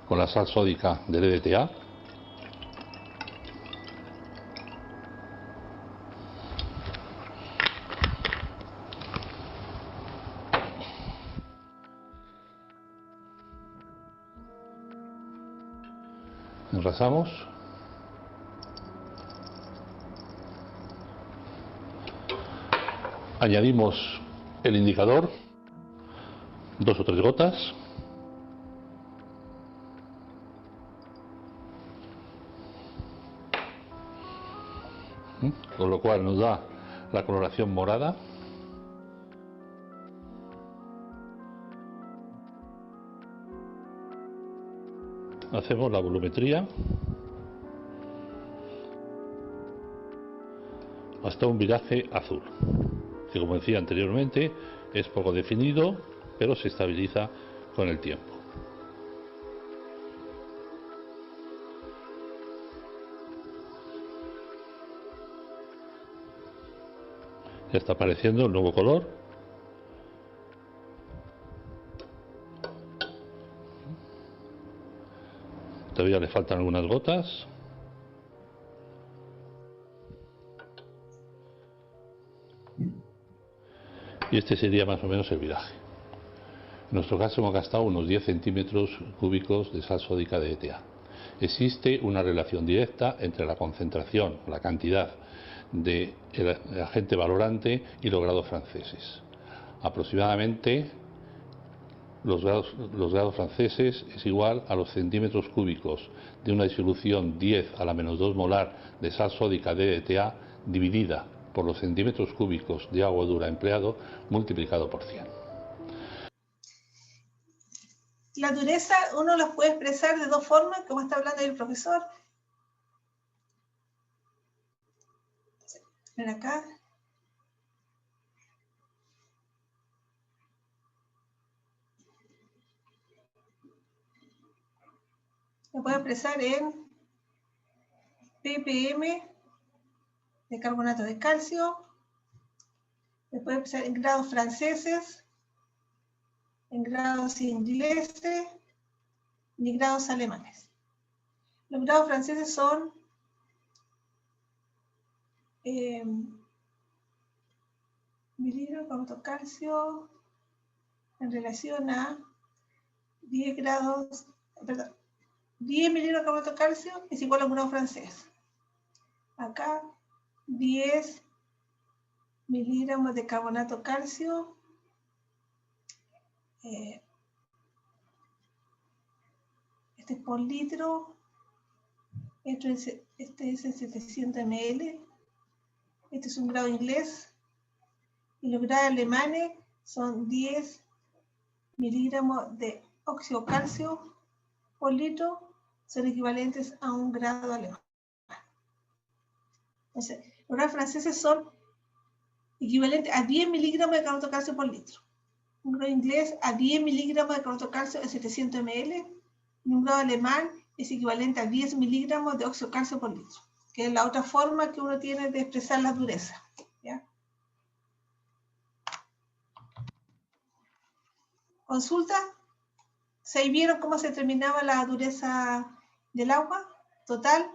con la sal sódica del EDTA. Enrasamos. Añadimos el indicador, 2 o 3 gotas. Con lo cual nos da la coloración morada. Hacemos la volumetría hasta un viraje azul, que como decía anteriormente es poco definido, pero se estabiliza con el tiempo. Ya está apareciendo el nuevo color. Todavía le faltan algunas gotas. Y este sería más o menos el viraje. En nuestro caso hemos gastado unos 10 centímetros cúbicos de sal sódica de ETA. Existe una relación directa entre la concentración, la cantidad del agente valorante y los grados franceses. Aproximadamente los grados franceses es igual a los centímetros cúbicos de una disolución 10 a la menos 2 molar de sal sódica de ETA dividida por los centímetros cúbicos de agua dura empleado multiplicado por 100. La dureza uno la puede expresar de dos formas, como está hablando el profesor. Ven acá. Lo puedo expresar en ppm de carbonato de calcio. Se puede expresar en grados franceses, en grados ingleses y grados alemanes. Los grados franceses son mililitros de carbonato de calcio en relación a 10 grados, perdón, 10 mililitros de carbonato de calcio es igual a un grado francés. Acá 10 miligramos de carbonato de calcio este es por litro, este es el 700 ml, este es un grado inglés, y los grados alemanes son 10 miligramos de óxido de calcio por litro, son equivalentes a un grado alemán. Entonces, los grados franceses son equivalentes a 10 miligramos de carbonato de calcio por litro. Un grado inglés a 10 miligramos de carbonato de calcio en 700 ml, y un grado alemán es equivalente a 10 miligramos de óxido de calcio por litro, que es la otra forma que uno tiene de expresar la dureza. ¿Ya? ¿Consulta? ¿Se vieron cómo se determinaba la dureza del agua total?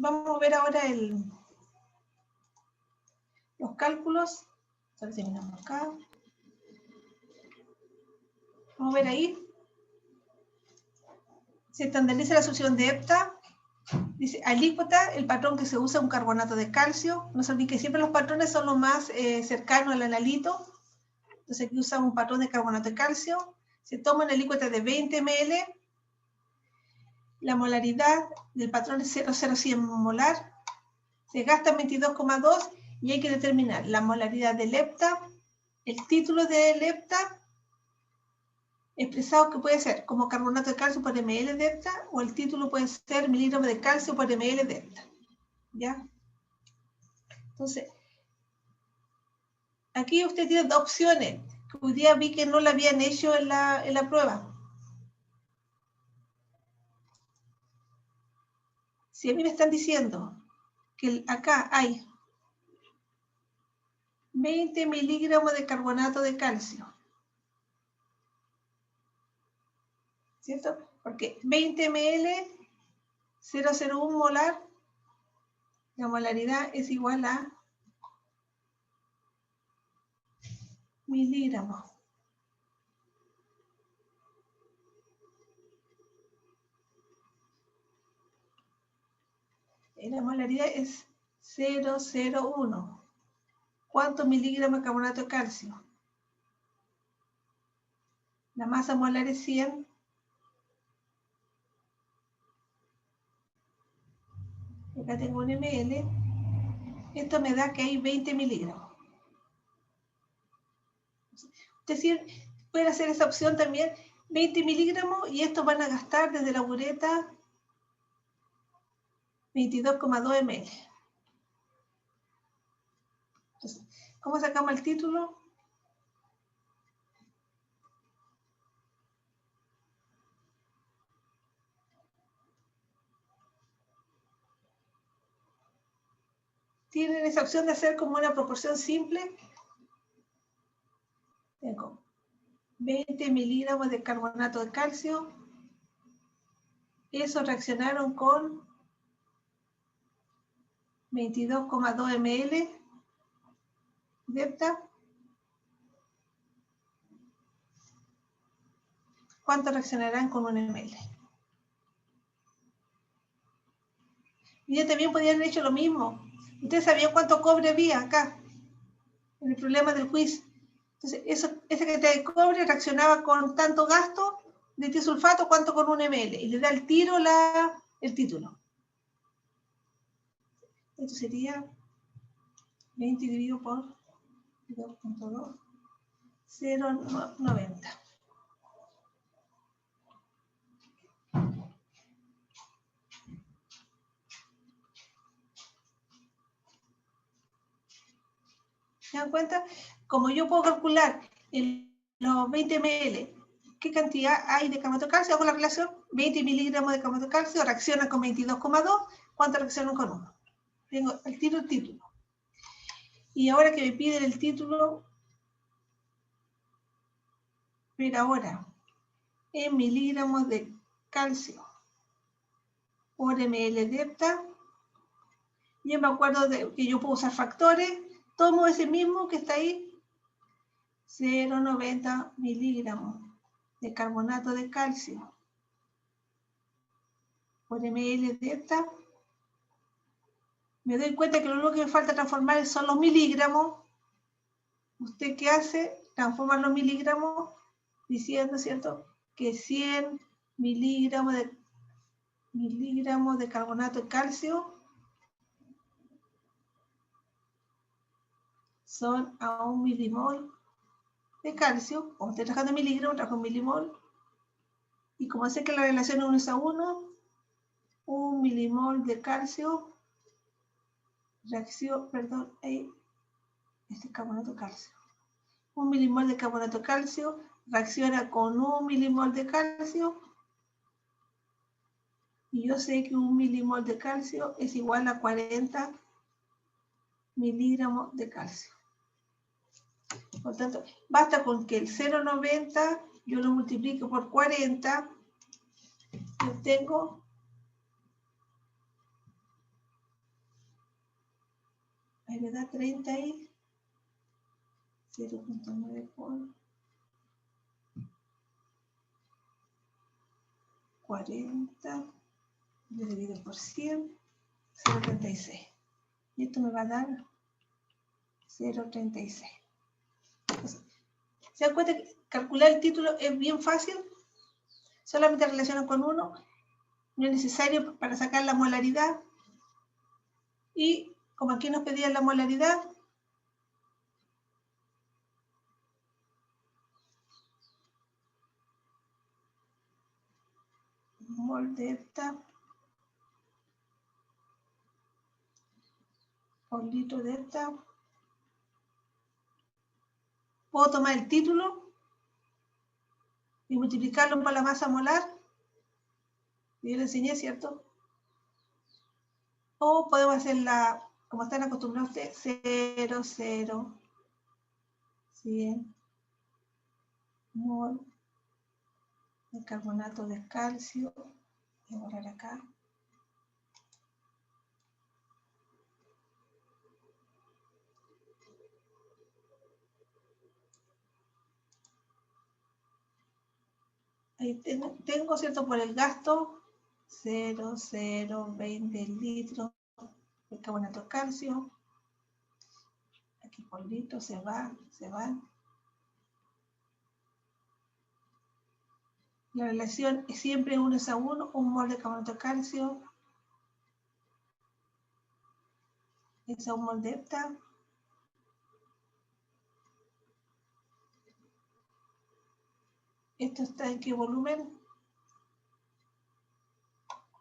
Vamos a ver ahora los cálculos. Entonces terminamos acá. Vamos a ver ahí. Se estandariza la solución de EPTA. Dice alícuota, el patrón que se usa es un carbonato de calcio. No se olviden que siempre los patrones son los más cercanos al analito. Entonces aquí usamos un patrón de carbonato de calcio. Se toma una alícuota de 20 ml. la molaridad del patrón es 0,0100 molar, se gasta 22,2 y hay que determinar la molaridad del lepta, el título de lepta, expresado que puede ser como carbonato de calcio por ml de lepta, o el título puede ser miligramo de calcio por ml de lepta. ¿Ya? Entonces, aquí usted tiene dos opciones, que hoy día vi que no la habían hecho en la prueba. Si a mí me están diciendo que acá hay 20 miligramos de carbonato de calcio, ¿cierto? Porque 20 ml, 0,01 molar, la molaridad es igual a miligramos. La molaridad es 0,01. ¿Cuántos miligramos de carbonato de calcio? La masa molar es 100. Acá tengo un ml. Esto me da que hay 20 miligramos. Usted puede hacer esa opción también, 20 miligramos, y estos van a gastar desde la bureta 22,2 ml. Entonces, ¿cómo sacamos el título? Tienen esa opción de hacer como una proporción simple. Tengo 20 miligramos de carbonato de calcio. Eso reaccionaron con 22,2 ml de lepta. ¿Cuánto reaccionarán con 1 ml? Y ya también podrían haber hecho lo mismo. Ustedes sabían cuánto cobre había acá, en el problema del quiz. Entonces, esa cantidad de cobre reaccionaba con tanto gasto de tiosulfato cuanto con 1 ml. Y le da el tiro el título. Esto sería 20 dividido por 2.2, 0,90. ¿Se dan cuenta? Como yo puedo calcular los 20 ml, ¿qué cantidad hay de carbonato de calcio? Hago la relación, 20 miligramos de carbonato de calcio reaccionan con 22,2, ¿cuánto reaccionan con 1? Tengo el título. Y ahora que me piden el título, pero ahora, en miligramos de calcio por ml de lepta, yo me acuerdo de que yo puedo usar factores, tomo ese mismo que está ahí, 0,90 miligramos de carbonato de calcio por ml de lepta. Me doy cuenta que lo único que me falta transformar son los miligramos. ¿Usted qué hace? Transforma los miligramos diciendo, ¿cierto?, que 100 miligramos de carbonato de calcio son a 1 milimol de calcio. Como estoy trabajando en miligramos, trabajo en milimol. Y como sé que la relación es 1 es a 1, 1 milimol de calcio carbonato de calcio. 1 milimol de carbonato de calcio reacciona con 1 milimol de calcio. Y yo sé que 1 milimol de calcio es igual a 40 miligramos de calcio. Por tanto, basta con que el 0,90 yo lo multiplico por 40 y obtengo ahí me da 30 y 0,9 por 40 dividido por 100, 0,36. Y esto me va a dar 0,36. ¿Se dan cuenta que calcular el título es bien fácil? Solamente relacionan con 1. no es necesario para sacar la molaridad. Y como aquí nos pedían la molaridad, mol de esta por litro de esta. Puedo tomar el título y multiplicarlo por la masa molar. Yo le enseñé, ¿cierto? O podemos hacerla, como están acostumbrados ustedes, 0, 0, 100 mol de carbonato de calcio. Voy a borrar acá. Ahí tengo, ¿cierto? Por el gasto, 0,020 litros de carbonato de calcio. Aquí por litro se van. La relación es siempre 1:1, un mol de carbonato de calcio es a un mol de esta. Esto está en qué volumen?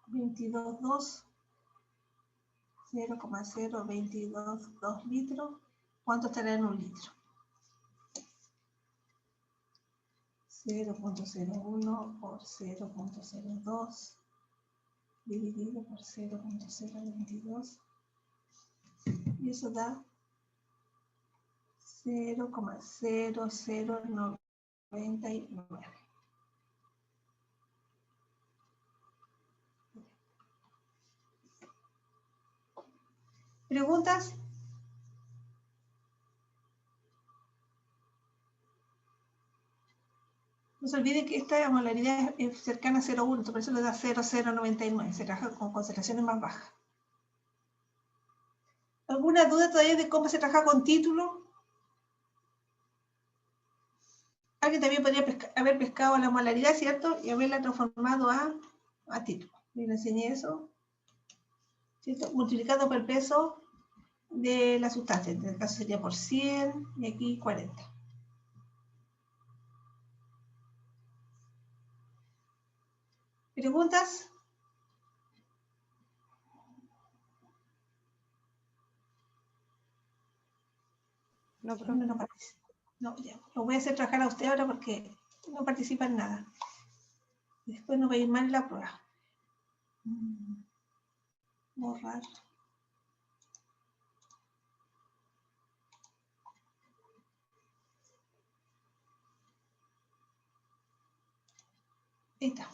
22,2, 0,0222 litros. ¿Cuánto estará en un litro? 0,01 por 0,02 dividido por 0,022 y eso da 0,0099. ¿Preguntas? No se olviden que esta molaridad es cercana a 0,1, por eso le da 0,099, se trabaja con concentraciones más bajas. ¿Alguna duda todavía de cómo se trabaja con título? Alguien también podría haber pescado la molaridad, ¿cierto? Y haberla transformado a título. Y le enseñé eso, ¿cierto? Multiplicando por el peso de la sustancia. En este caso sería por 100 y aquí 40. ¿Preguntas? No, profe. No, ya. Lo voy a hacer trabajar a usted ahora porque no participa en nada. Después nos va a ir mal en la prueba. Borrar. Ahí está.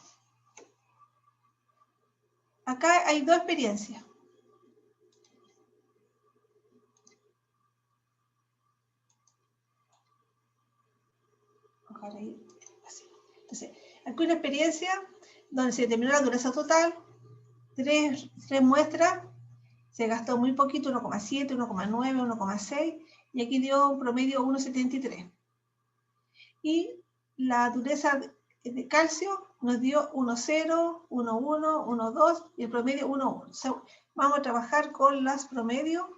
Acá hay dos experiencias. Ojalá ahí, así. Entonces, aquí una experiencia donde se determinó la dureza total, tres muestras, se gastó muy poquito, 1,7, 1,9, 1,6, y aquí dio un promedio 1,73. Y la dureza de calcio nos dio 1,0, 1,1, 1,2 y el promedio 1,1. O sea, vamos a trabajar con las promedios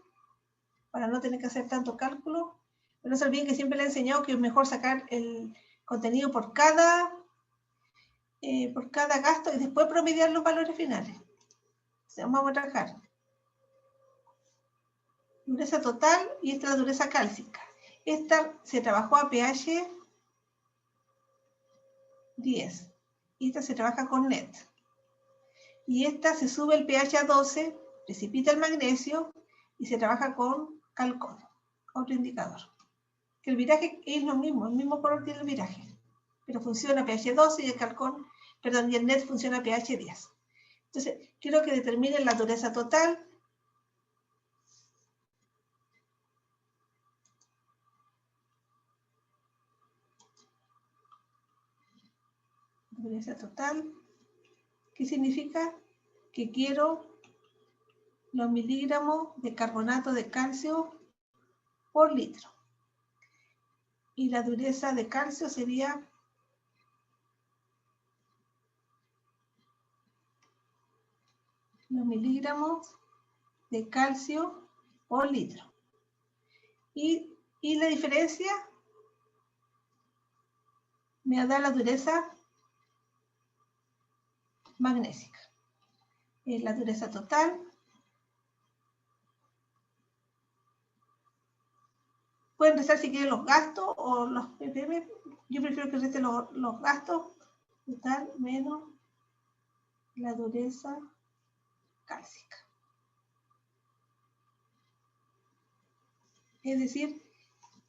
para no tener que hacer tanto cálculo. Pero no se olviden que siempre le he enseñado que es mejor sacar el contenido por cada gasto y después promediar los valores finales. O sea, vamos a trabajar dureza total y esta es la dureza cálcica. Esta se trabajó a pH 10 y esta se trabaja con NET. Y esta se sube el pH a 12, precipita el magnesio y se trabaja con calcón, otro indicador. Que el viraje es lo mismo, el mismo color tiene el viraje, pero funciona a pH 12 y el calcón, perdón, y el NET funciona a pH 10. Entonces, quiero que determinen la dureza total. Dureza total. ¿Qué significa? Que quiero los miligramos de carbonato de calcio por litro. Y la dureza de calcio sería los miligramos de calcio por litro. Y la diferencia me da la dureza magnésica. Es la dureza total. Pueden restar si quieren los gastos o los ppm. Yo prefiero que resten los gastos. Total menos la dureza cálcica. Es decir,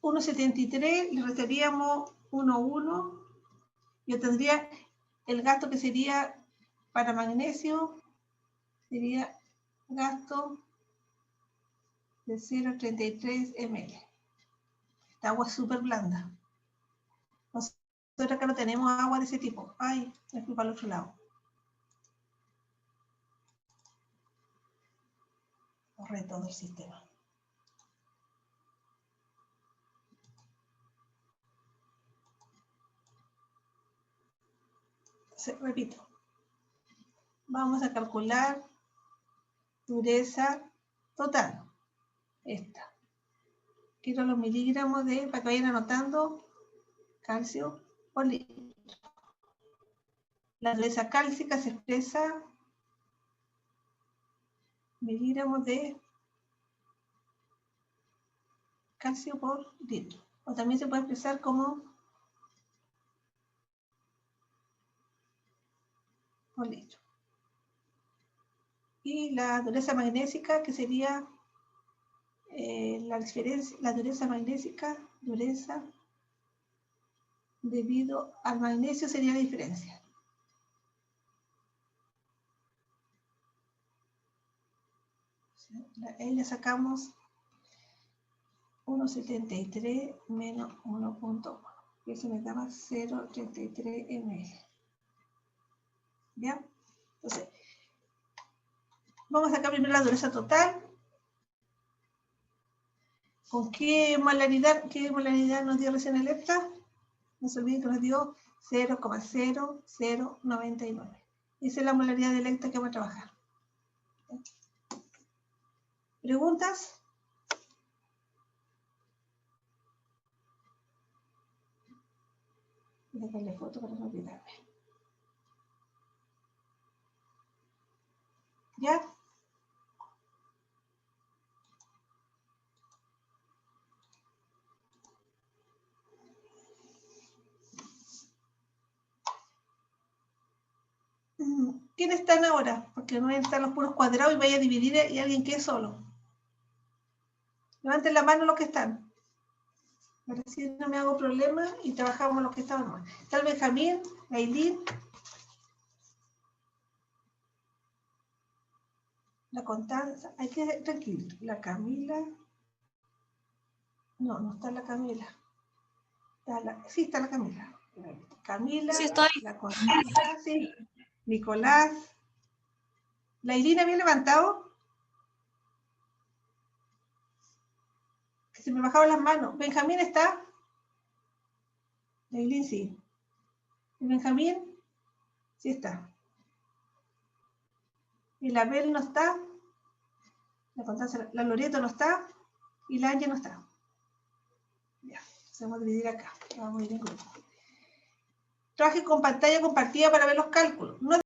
1,73 le restaríamos 1,1. Yo tendría el gasto que sería para magnesio, sería gasto de 0,33 ml. Esta agua es súper blanda. Nosotros acá no tenemos agua de ese tipo. Ay, me fui para el otro lado. Borré todo el sistema. Entonces, repito. Vamos a calcular dureza total. Esta. Quiero los miligramos para que vayan anotando, calcio por litro. La dureza cálcica se expresa miligramos de calcio por litro. O también se puede expresar como por litro. Y la dureza magnésica, que sería la dureza magnésica, dureza debido al magnesio sería la diferencia. Ahí le sacamos 1,73 menos 1,1. Y eso me daba 0,33 ml. ¿Ya? Entonces, vamos a sacar primero la dureza total. ¿Con qué molaridad nos dio recién el EPTA? No se olviden que nos dio 0,0099. Esa es la molaridad del EPTA que vamos a trabajar. ¿Preguntas? Voy a sacarle foto para no olvidarme. ¿Ya? ¿Quiénes están ahora? Porque no van a estar los puros cuadrados y vaya a dividir y alguien quede solo. Levanten la mano los que están. Ahora sí no me hago problema y trabajamos los que estaban. Está el Benjamín, Ailín, la Constanza. Hay que tranquilo. La Camila. No está la Camila. Sí, está la Camila. Camila, Sí, estoy. la Constanza, sí. Nicolás. ¿La Irina había levantado? Que se me bajaron las manos. ¿Benjamín está? La Irina sí. ¿El Benjamín? Sí está. ¿Y la Bel no está? La Constanza, la Loreto no está. Y la Ángel no está. Ya, vamos a dividir acá. Vamos a ir en grupo. Trabaje con pantalla compartida para ver los cálculos. No